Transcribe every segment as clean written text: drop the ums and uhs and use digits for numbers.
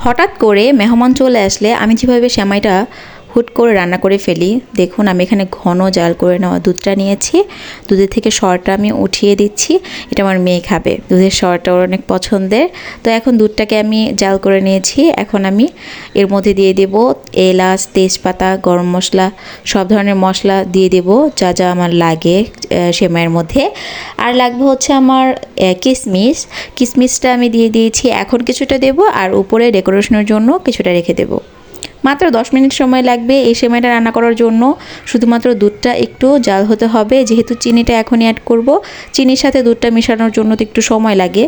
হঠাৎ করে মেহমান চলে আসলে আমি যেভাবে সেমাইটা হুট করে রান্না করে ফেলি, দেখুন আমি এখানে ঘন জাল করে নেওয়া দুধটা নিয়েছি। দুধের থেকে সরটা আমি উঠিয়ে দিচ্ছি, এটা আমার মেয়ে খাবে, দুধের সরটা ওর অনেক পছন্দের। তো এখন দুধটাকে আমি জাল করে নিয়েছি। এখন আমি এর মধ্যে দিয়ে দেব এলাচ, তেজপাতা, গরম মশলা, সব ধরনের মশলা দিয়ে দেব যা যা আমার লাগে সেমাইয়ের মধ্যে। আর লাগবে হচ্ছে আমার কিশমিশটা আমি দিয়ে দিয়েছি, এখন কিছুটা দেব আর উপরে ডেকোরেশনের জন্য কিছুটা রেখে দেব। মাত্র 10 মিনিট সময় লাগবে এই সেমাইটা রান্না করার জন্য। শুধুমাত্র দুধটা একটু জাল হতে হবে, যেহেতু চিনিটা এখনই অ্যাড করব, চিনির সাথে দুধটা মেশানোর জন্য তো একটু সময় লাগে,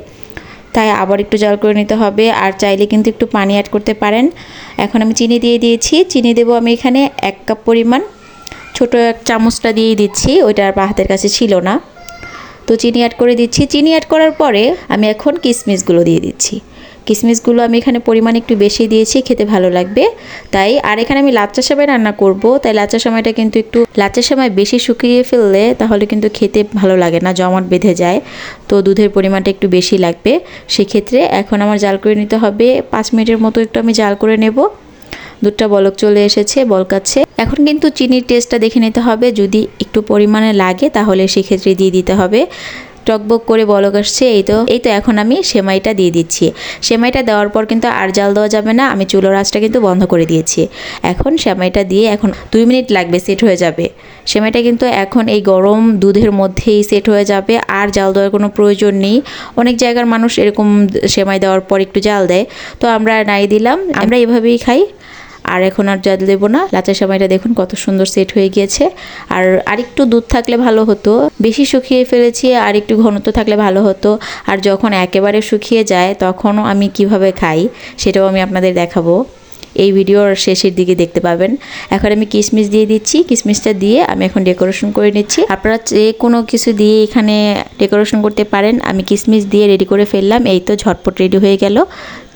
তাই আবার একটু জাল করে নিতে হবে। আর চাইলে কিন্তু একটু পানি অ্যাড করতে পারেন। এখন আমি চিনি দিয়ে দিয়েছি, চিনি দেবো আমি এখানে 1 কাপ পরিমাণ, ছোটো এক চামচটা দিয়েই দিচ্ছি, ওইটা আর হাতের কাছে ছিল না। তো চিনি অ্যাড করে দিচ্ছি। চিনি অ্যাড করার পরে আমি এখন কিশমিশগুলো দিয়ে দিচ্ছি। কিশমিশগুলো আমি এখানে পরিমাণ একটু বেশি দিয়েছি, খেতে ভালো লাগবে তাই। আর এখানে আমি লাচ্চা সেমাই রান্না করব, তাই লাচ্চা সেমাইটা কিন্তু একটু লাচ্চা সেমাই বেশি শুকিয়ে ফেললে তাহলে কিন্তু খেতে ভালো লাগে না, জমাট বেঁধে যায়। তো দুধের পরিমাণটা একটু বেশি লাগবে। সেক্ষেত্রে এখন আমার জাল করে নিতে হবে, 5 মিনিটের মতো একটু আমি জাল করে নেব। দুধটা বলক চলে এসেছে, বলকাচ্ছে। এখন কিন্তু চিনির টেস্টটা দেখে নিতে হবে, যদি একটু পরিমাণে লাগে তাহলে সেক্ষেত্রে দিয়ে দিতে হবে। টকবক করে বলক আসছে, এই তো এখন আমি সেমাইটা দিয়ে দিচ্ছি। সেমাইটা দেওয়ার পর কিন্তু আর জাল দেওয়া যাবে না, আমি চুলার আঁচটা কিন্তু বন্ধ করে দিয়েছি। এখন সেমাইটা দিয়ে এখন 2 মিনিট লাগবে, সেট হয়ে যাবে সেমাইটা। কিন্তু এখন এই গরম দুধের মধ্যেই সেট হয়ে যাবে, আর জাল দেওয়ার কোনো প্রয়োজন নেই। অনেক জায়গার মানুষ এরকম সেমাই দেওয়ার পর একটু জাল দেয়, তো আমরা নাই দিলাম, আমরা এভাবেই খাই। আর এখন আর জাল দেবো না। লাচ্চা সেমাইটা দেখুন কত সুন্দর সেট হয়ে গিয়েছে। আর আরেকটু দুধ থাকলে ভালো হতো, বেশি শুকিয়ে ফেলেছি, আর একটু ঘনত্ব থাকলে ভালো হতো। আর যখন একেবারে শুকিয়ে যায় তখনও আমি কিভাবে খাই সেটাও আমি আপনাদের দেখাবো, এই ভিডিওর শেষের দিকে দেখতে পাবেন। এখন আমি কিশমিশ দিয়ে দিচ্ছি, কিশমিশটা দিয়ে আমি এখন ডেকোরেশন করে নিচ্ছি। আপনারা যে কোনো কিছু দিয়ে এখানে ডেকোরেশন করতে পারেন, আমি কিশমিশ দিয়ে রেডি করে ফেললাম। এই তো ঝটপট রেডি হয়ে গেল।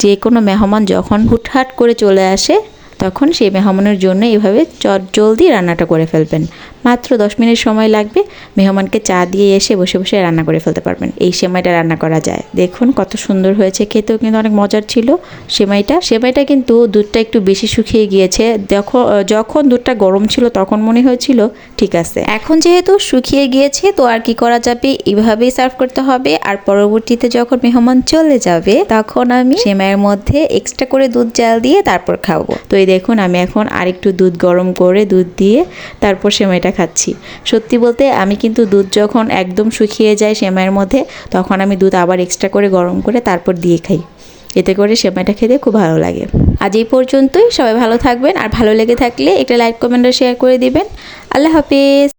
যে কোনো মেহমান যখন হুটহাট করে চলে আসে তখন সেই মেহমানের জন্য এভাবে জলদি রান্নাটা করে ফেলবেন। মাত্র 10 মিনিট সময় লাগবে, মেহমানকে চা দিয়ে এসে বসে বসে রান্না করে ফেলতে পারবেন। এই সেমাইটা রান্না করা যায়, দেখুন কত সুন্দর হয়েছে, খেতেও কিন্তু অনেক মজার ছিল সেমাইটা কিন্তু দুধটা একটু বেশি শুকিয়ে গিয়েছে। যখন দুধটা গরম ছিল তখন মনে হয়েছিল ঠিক আছে, এখন যেহেতু শুকিয়ে গিয়েছে তো আর কি করা যাবে, এভাবেই সার্ভ করতে হবে। আর পরবর্তীতে যখন মেহমান চলে যাবে তখন আমি সেমাইয়ের মধ্যে এক্সট্রা করে দুধ জাল দিয়ে তারপর খাবো। তো এই দেখুন আমি এখন আরেকটু দুধ গরম করে দুধ দিয়ে তারপর সেমাইটা খাচ্ছি। সত্যি বলতে আমি কিন্তু দুধ যখন একদম শুকিয়ে যায় সেমাইয়ের মধ্যে, তখন আমি দুধ আবার এক্সট্রা করে গরম করে তারপর দিয়ে খাই, এতে করে সেমাইটা খেতে খুব ভালো লাগে। আজ এই পর্যন্তই, সবাই ভালো থাকবেন, আর ভালো লেগে থাকলে একটা লাইক, কমেন্ট আর শেয়ার করে দিবেন। আল্লাহ হাফেজ।